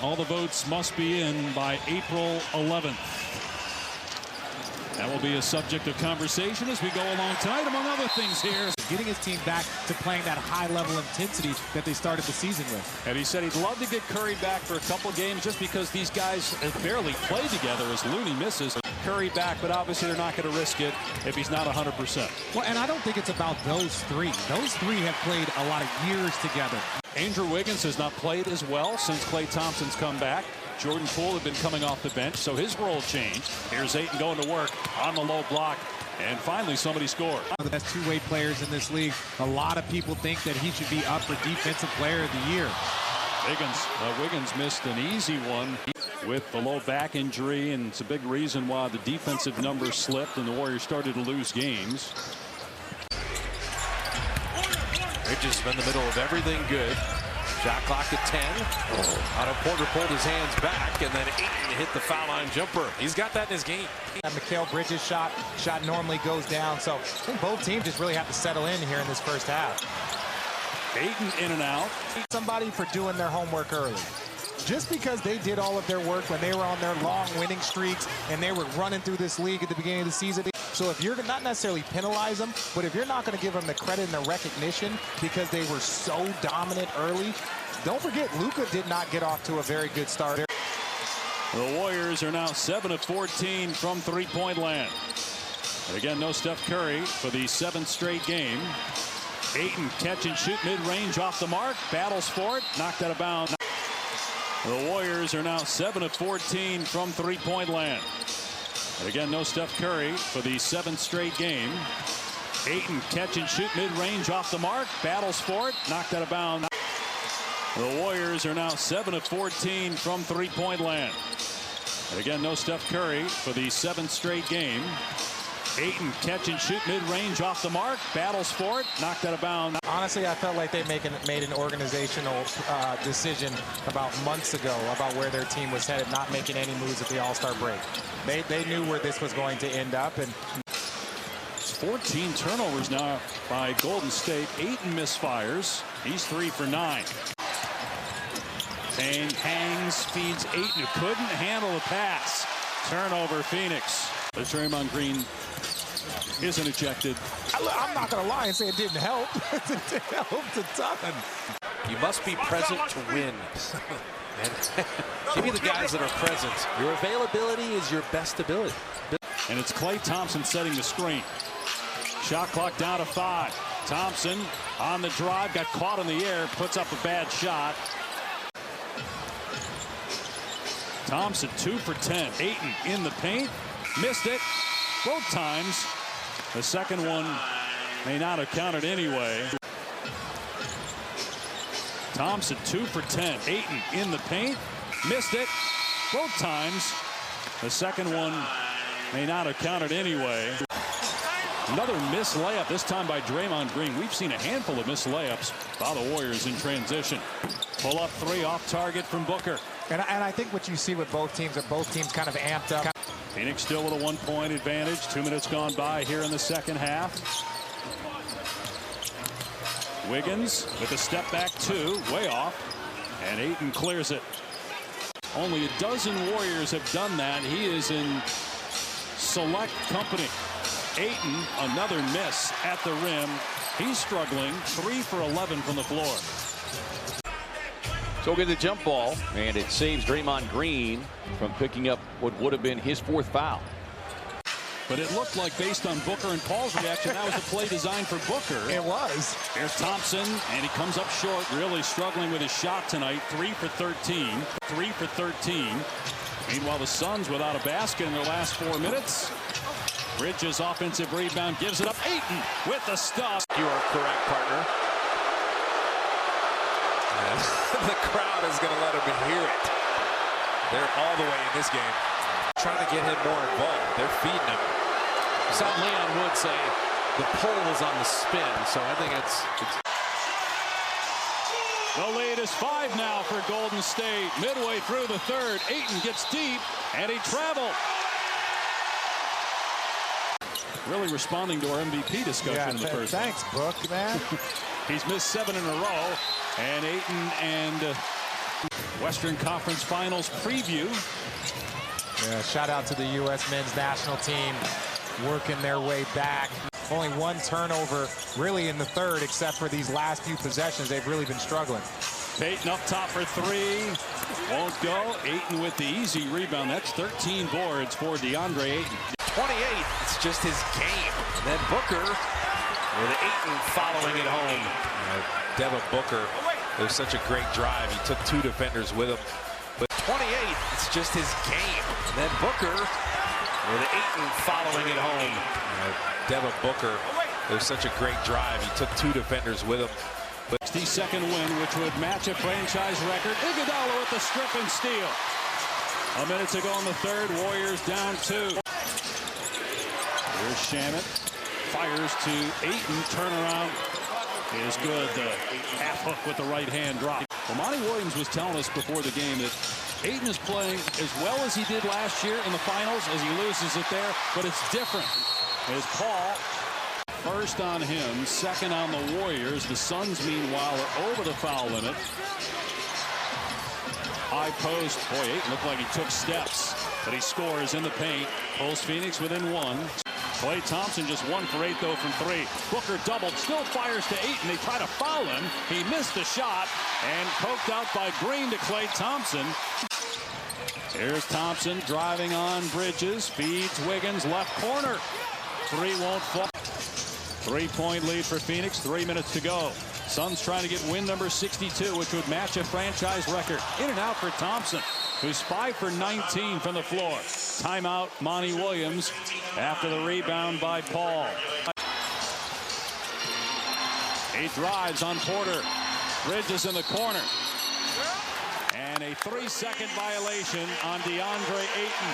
All the votes must be in by April 11th. That will be a subject of conversation as we go along tonight, among other things here. Getting his team back to playing that high-level intensity that they started the season with. And he said he'd love to get Curry back for a couple games just because these guys have barely played together as Looney misses. Curry back, but obviously they're not going to risk it if he's not 100%. Well, and I don't think it's about those three. Those three have played a lot of years together. Andrew Wiggins has not played as well since Klay Thompson's come back. Jordan Poole had been coming off the bench, so his role changed. Here's Ayton going to work on the low block, and finally somebody scored. One of the best two-way players in this league. A lot of people think that he should be up for Defensive Player of the Year. Wiggins missed an easy one with the low back injury, and it's a big reason why the defensive numbers slipped and the Warriors started to lose games. Bridges been in the middle of everything good. Shot clock at 10. Otto Porter pulled his hands back, and then Ayton hit the foul line jumper. He's got that in his game. Mikal Bridges' shot normally goes down, so I think both teams just really have to settle in here in this first half. Ayton in and out. Somebody for doing their homework early. Just because they did all of their work when they were on their long winning streaks and they were running through this league at the beginning of the season. So if you're not necessarily penalize them, but if you're not going to give them the credit and the recognition because they were so dominant early, don't forget Luka did not get off to a very good start. The Warriors are now 7 of 14 from three-point land. And again, no Steph Curry for the 7th straight game. Ayton catch and shoot mid-range off the mark, battles for it, knocked out of bounds. The Warriors are now 7 of 14 from three-point land. And again, no Steph Curry for the 7th straight game. Ayton catch and shoot mid-range off the mark, battles for it, knocked out of bounds. The Warriors are now 7 of 14 from three-point land. And again, no Steph Curry for the 7th straight game. Ayton catch and shoot mid-range off the mark, battles for it, knocked out of bounds. Honestly, I felt like they made an organizational decision about months ago about where their team was headed, not making any moves at the All-Star break. They knew where this was going to end up. And it's 14 turnovers now by Golden State. Ayton misfires. He's 3 for 9. Payne hangs, feeds Ayton, who couldn't handle the pass. Turnover, Phoenix. But Draymond Green isn't ejected. I'm not going to lie and say it didn't help. It helped a ton. You must be present to win. And give me the guys that are present. Your availability is your best ability. And it's Klay Thompson setting the screen. Shot clock down to 5. Thompson on the drive, got caught in the air, puts up a bad shot. Thompson 2 for 10. Ayton in the paint, missed it both times. The second one may not have counted anyway. Thompson 2 for 10. Ayton in the paint, missed it both times. The second one may not have counted anyway. Another missed layup, this time by Draymond Green. We've seen a handful of missed layups by the Warriors in transition. Pull up 3 off target from Booker. And I think what you see with both teams are both teams kind of amped up. Phoenix still with a 1-point advantage. 2 minutes gone by here in the second half. Wiggins with a step back 2, way off, and Ayton clears it. Only a dozen Warriors have done that. He is in select company. Ayton, another miss at the rim. He's struggling. 3 for 11 from the floor. So we'll get the jump ball, and it saves Draymond Green from picking up what would have been his 4th foul. But it looked like, based on Booker and Paul's reaction, that was a play designed for Booker. It was. Here's Thompson, and he comes up short, really struggling with his shot tonight. 3 for 13. 3 for 13. Meanwhile, the Suns without a basket in their last 4 minutes. Bridges offensive rebound, gives it up. Ayton with the stuff. You are correct, partner. The crowd is going to let him hear it. They're all the way in this game. Trying to get him more involved. They're feeding him. Saw Leon Wood say the pole was on the spin, so I think it's... The lead is 5 now for Golden State. Midway through the third, Ayton gets deep, and he traveled. Really responding to our MVP discussion in the first. Thanks, Book, man. He's missed 7 in a row, and Ayton and Western Conference Finals preview. Yeah, shout out to the U.S. men's national team working their way back. Only one turnover really in the third, except for these last few possessions. They've really been struggling. Payton up top for three. Won't go. Ayton with the easy rebound. That's 13 boards for Deandre Ayton. 28, it's just his game. And then Booker with Ayton following it home. Devin Booker, it was such a great drive. He took two defenders with him. But 28, it's just his game. And then Booker with Ayton following it home. Devin Booker, it was such a great drive. He took two defenders with him. 62nd win, which would match a franchise record. Iguodala with the strip and steal. A minute to go in the third. Warriors down 2. Here's Shannon. Fires to Ayton. Turnaround is good. The half hook with the right hand drop. Well, Monty Williams was telling us before the game that Ayton is playing as well as he did last year in the finals as he loses it there, but it's different. As Paul, first on him, second on the Warriors. The Suns, meanwhile, are over the foul limit. High post. Boy, Ayton looked like he took steps, but he scores in the paint. Pulls Phoenix within 1. Klay Thompson just 1 for 8, though, from 3. Booker doubled, still fires to Ayton. They try to foul him. He missed the shot, and poked out by Green to Klay Thompson. Here's Thompson driving on Bridges. Feeds Wiggins, left corner. 3 won't fall. 3-point lead for Phoenix. 3 minutes to go. Suns trying to get win number 62, which would match a franchise record. In and out for Thompson, who's 5 for 19 from the floor. Timeout, Monty Williams, after the rebound by Paul. He drives on Porter. Bridges in the corner. And a 3-second violation on Deandre Ayton.